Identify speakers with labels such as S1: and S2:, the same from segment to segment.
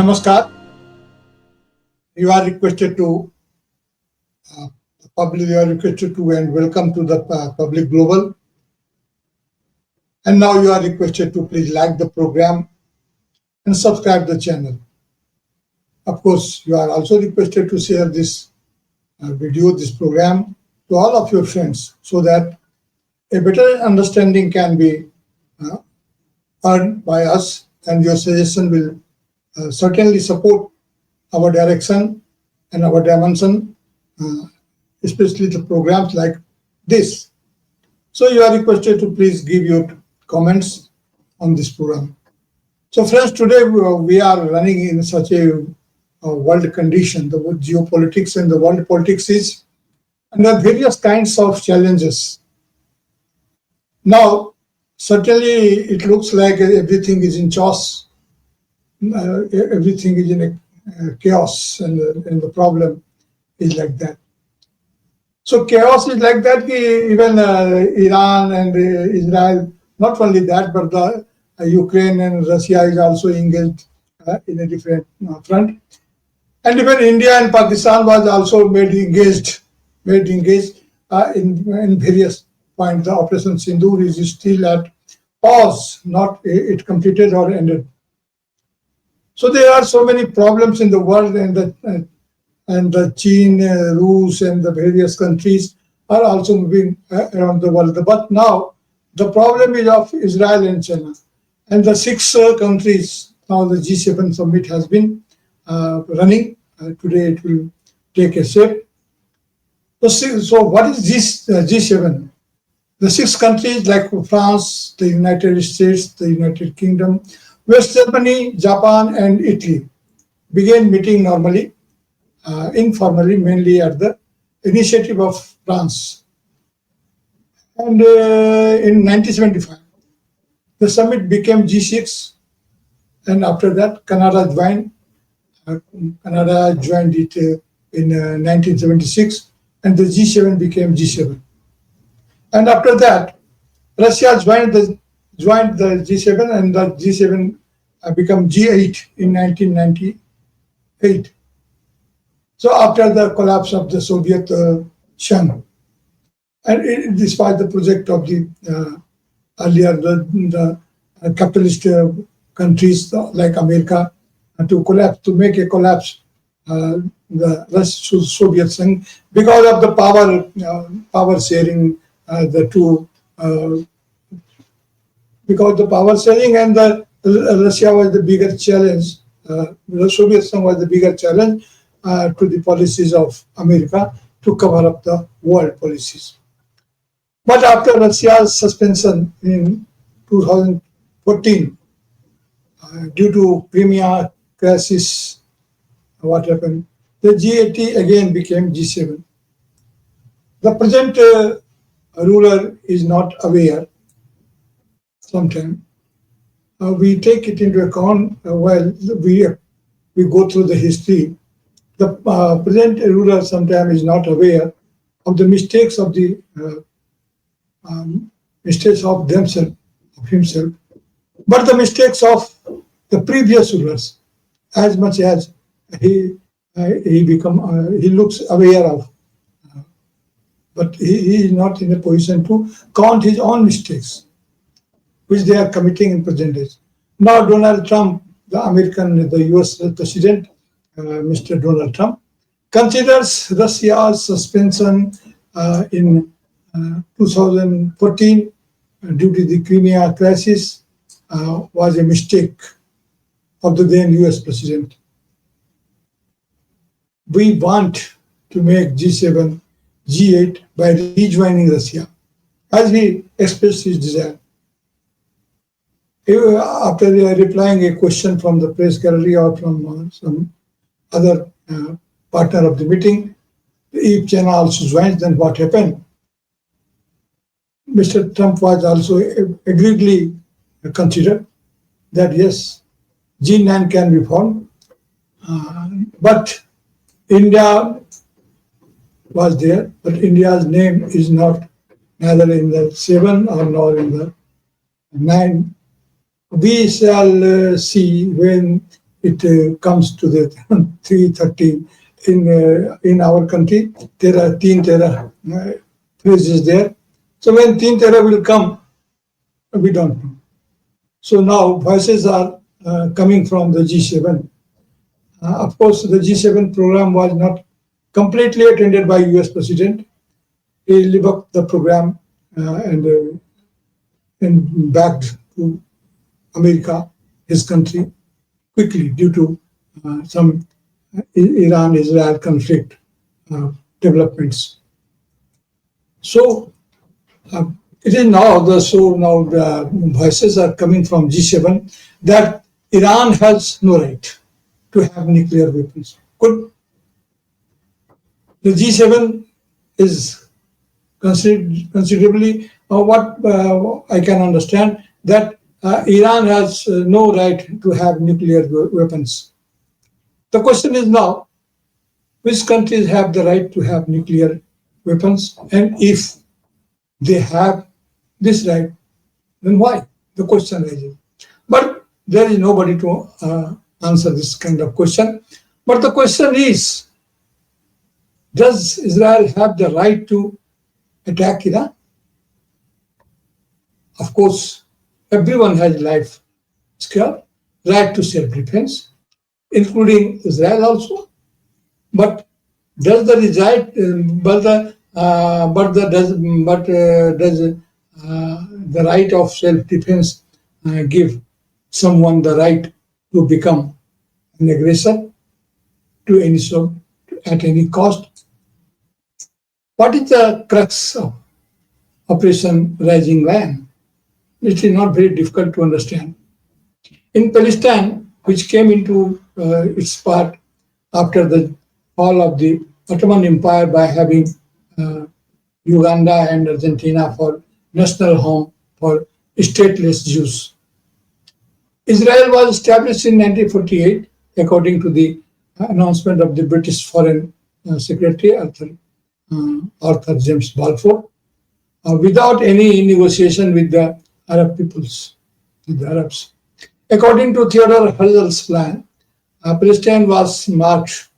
S1: Namaskar. You are requested to uh, public. You are requested to and welcome to the public global. And now you are requested to please like the program and subscribe the channel. Of course, you are also requested to share this video, this program to all of your friends so that a better understanding can be uh, earned by us, and your suggestion will certainly support our direction and our dimension, uh, especially the programs like this. So you are requested to please give your comments on this program. So friends, today we are running in such a world condition. The geopolitics and the world politics is under various kinds of challenges. Now, certainly it looks like everything is in chaos, everything is in a chaos, and the problem is like that. So chaos is like that. Even Iran and Israel, not only that, but the Ukraine and Russia is also engaged in a different front. And even India and Pakistan was also made engaged in various points. The Operation Sindoor is still at pause, not it completed or ended. So there are so many problems in the world, and the China, Rus, and the various countries are also moving around the world. But now the problem is of Israel and China, and the six countries. Now the G7 summit has been running. Today it will take a shape. So what is this G7? The six countries like France, the United States, the United Kingdom, West Germany, Japan, and Italy began meeting normally, informally, mainly at the initiative of France. And in 1975, the summit became G6, and after that, Canada joined. Canada joined it in 1976, and the G7 became G7. And after that, Russia joined the G7, and the G7 became G8 in 1998. So after the collapse of the Soviet Union, and despite the project of the earlier the capitalist countries like America to make a collapse the Soviet Union because of the power sharing, the two because the power sharing, and the Russia was the bigger challenge. The Soviet Union was the bigger challenge to the policies of America to cover up the world policies. But after Russia's suspension in 2014, due to Crimea crisis, what happened? The G80 again became G7. The present ruler is not aware. Sometimes we take it into account while we go through the history. The present ruler sometimes is not aware of the mistakes of the mistakes of themselves, of himself, but the mistakes of the previous rulers, as much as he looks aware of, but he is not in a position to count his own mistakes, which they are committing in present days. Now Donald Trump, the US president, Mr. Donald Trump, considers Russia's suspension in 2014 due to the Crimea crisis was a mistake of the then US president. We want to make G7 G8 by rejoining Russia, as he expressed his desire. After replying a question from the press gallery or from some other partner of the meeting, if China also joins, then what happened? Mr. Trump was also agreedly considered that yes, G9 can be formed, but India was there, but India's name is not neither in the 7 or nor in the 9. We shall see when comes to the 330 in our country. There are teen tera phrases there. So when teen tera will come, we don't know. So now voices are coming from the G7. Of course, the G7 program was not completely attended by US President. He lived up the program and backed to America, his country, quickly due to some Iran-Israel conflict developments. So it is now the voices are coming from G7 that Iran has no right to have nuclear weapons. Good. The G7 is considerably what I can understand that Iran has no right to have nuclear weapons. The question is now, which countries have the right to have nuclear weapons? And if they have this right, then why? The question arises. But there is nobody to answer this kind of question. But the question is, does Israel have the right to attack Iran? Of course, everyone has life skill, right to self-defense, including Israel also. But does the right, does the right of self-defense give someone the right to become an aggressor to any so at any cost? What is the crux of Operation Rising Lion? It is not very difficult to understand. In Palestine, which came into its part after the fall of the Ottoman Empire by having Uganda and Argentina for national home for stateless Jews. Israel was established in 1948 according to the announcement of the British Foreign Secretary Arthur James Balfour, without any negotiation with the Arab peoples, with the Arabs. According to Theodore Herzl's plan, Palestine was marked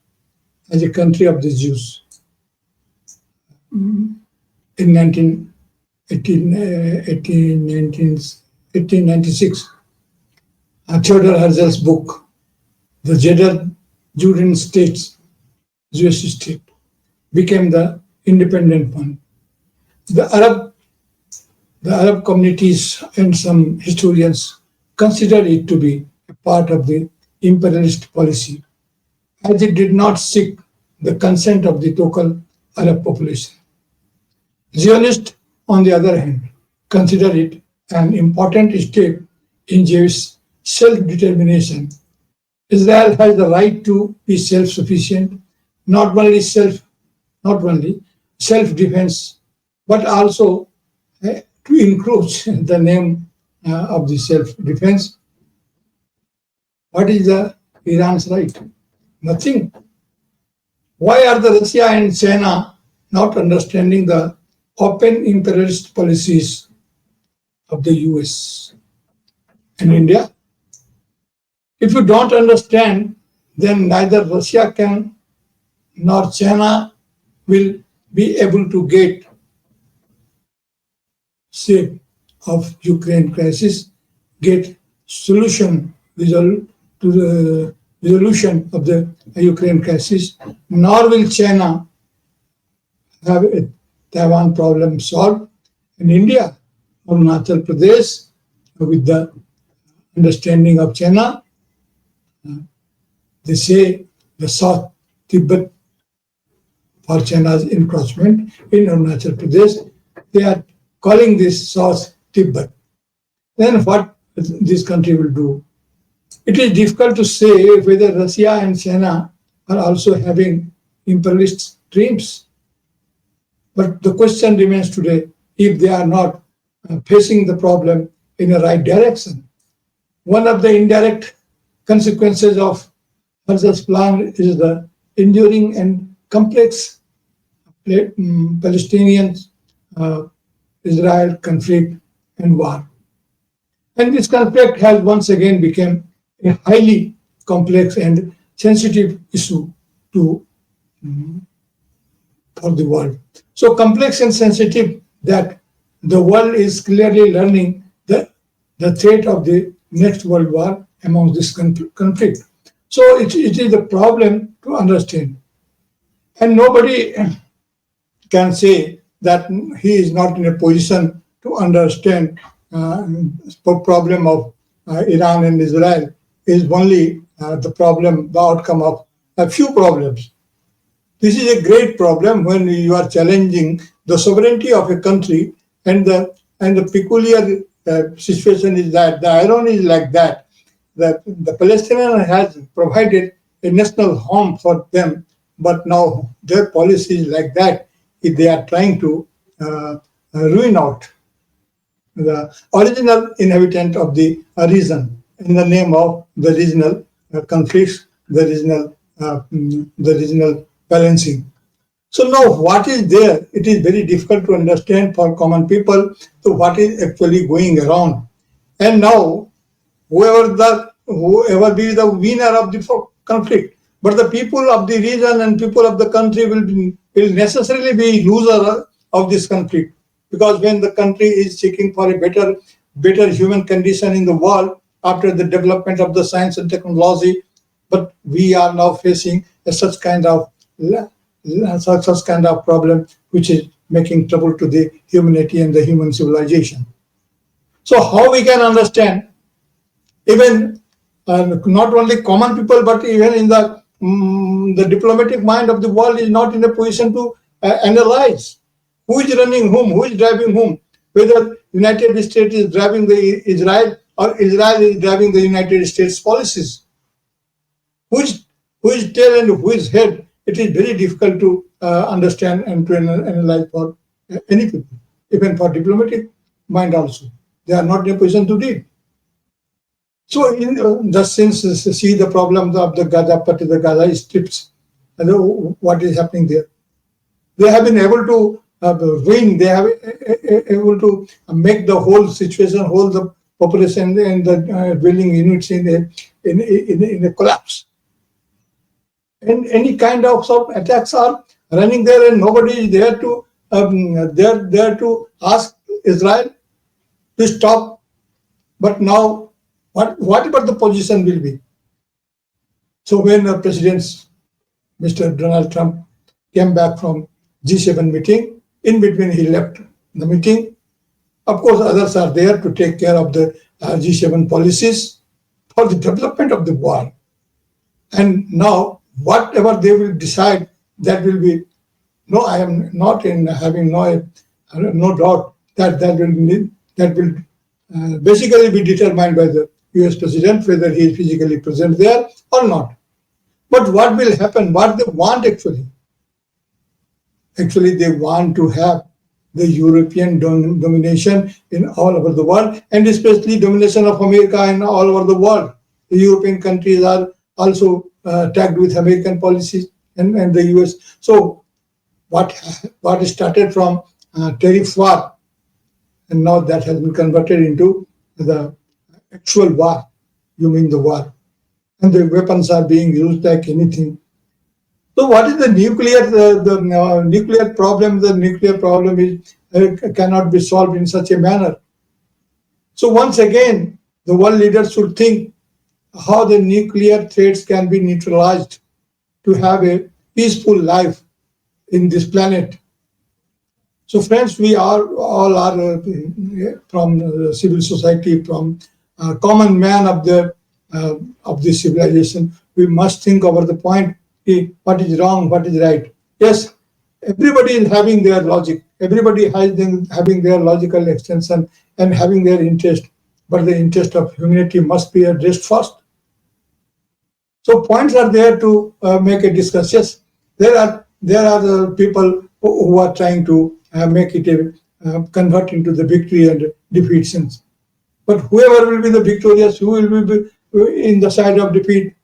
S1: as a country of the Jews. In 1896, Theodor Herzl's book, The Judean States, Jewish State, became the independent one. The Arab communities and some historians consider it to be a part of the imperialist policy, as it did not seek the consent of the local Arab population. Zionists, on the other hand, consider it an important step in Jewish self-determination. Israel has the right to be self-sufficient, not only self-defense, but also to encroach the name of the self-defense. What is the Iran's right? Nothing. Why are the Russia and China not understanding the open imperialist policies of the US and India? If you don't understand, then neither Russia can nor China will be able to get shape of Ukraine crisis, get solution to the resolution of the Ukraine crisis, nor will China have a Taiwan problem solved. In India, Arunachal Pradesh, with the understanding of China, they say the South Tibet for China's encroachment in Arunachal Pradesh, they are calling this South Tibet. Then what this country will do? It is difficult to say whether Russia and China are also having imperialist dreams. But the question remains today, if they are not facing the problem in the right direction. One of the indirect consequences of Herzl's plan is the enduring and complex Palestinian Israel conflict and war. And this conflict has once again become a highly complex and sensitive issue to for the world. So complex and sensitive that the world is clearly learning the threat of the next world war among this conflict. So it is a problem to understand. And nobody can say that he is not in a position to understand the problem of Iran and Israel is only the problem, the outcome of a few problems. This is a great problem when you are challenging the sovereignty of a country, and the peculiar situation is that the irony is like that the Palestinian has provided a national home for them, but now their policy is like that. If they are trying to ruin out the original inhabitant of the region in the name of the regional conflicts, the regional balancing. So now what is there? It is very difficult to understand for common people so what is actually going around. And now whoever be the winner of the conflict, but the people of the region and people of the country will necessarily be loser of this conflict, because when the country is seeking for a better human condition in the world after the development of the science and technology, but we are now facing such kind of problem which is making trouble to the humanity and the human civilization. So how we can understand even not only common people, but even in the diplomatic mind of the world is not in a position to analyze who is running whom, who is driving whom, whether United States is driving the Israel or Israel is driving the United States policies. Who is tail and who is head? It is very difficult to understand and to analyze for any people, even for diplomatic mind also. They are not in a position to do. So in the sense, see the problem of the Gaza, the Gaza Strips, and what is happening there. They have been able to win. They have able to make the whole situation, whole the population and the dwelling units in a collapse. And any kind of attacks are running there, and nobody is there to there to ask Israel to stop. But now, whatever the position will be. So when President Mr. Donald Trump came back from G7 meeting, in between he left the meeting. Of course, others are there to take care of the G7 policies for the development of the world. And now, whatever they will decide, that will be. No, I am not in having no doubt that will basically be determined by the US president, whether he is physically present there or not. But what will happen, what they want actually they want to have the European domination in all over the world, and especially domination of America in all over the world. The European countries are also tagged with American policies and the US. So what started from tariff war, and now that has been converted into the actual war. You mean the war, and the weapons are being used like anything. So what is the nuclear nuclear problem? The nuclear problem is cannot be solved in such a manner. So once again, the world leaders should think how the nuclear threats can be neutralized to have a peaceful life in this planet. So friends, we are all are from civil society, from common man of the civilization. We must think over the point: what is wrong, what is right. Yes, everybody is having their logic. Everybody having their logical extension and having their interest, but the interest of humanity must be addressed first. So points are there to make a discussion. Yes, there are the people who are trying to make it convert into the victory and defeat sense. But whoever will be the victorious, who will be in the side of defeat,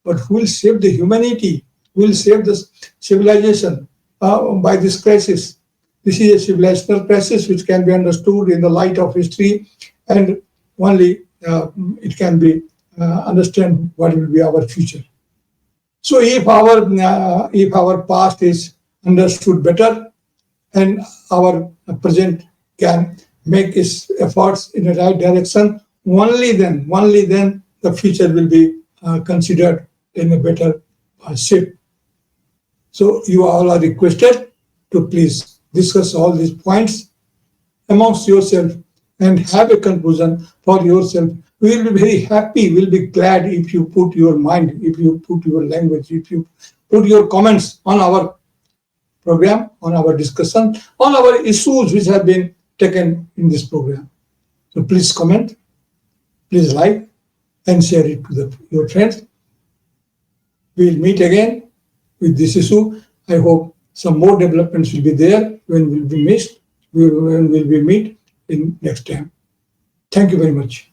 S1: but who will save the humanity, who will save the civilization by this crisis. This is a civilizational crisis which can be understood in the light of history, and only it can be understand what will be our future. So if our past is understood better and our present can make its efforts in the right direction, only then the future will be considered in a better shape. So you all are requested to please discuss all these points amongst yourself and have a conclusion for yourself. We will be very happy, we'll be glad if you put your mind, if you put your language, if you put your comments on our program, on our discussion, on our issues which have been taken in this program. So please comment, please like and share it to your friends. We'll meet again with this issue. I hope some more developments will be there when we'll be meet in next time. Thank you very much.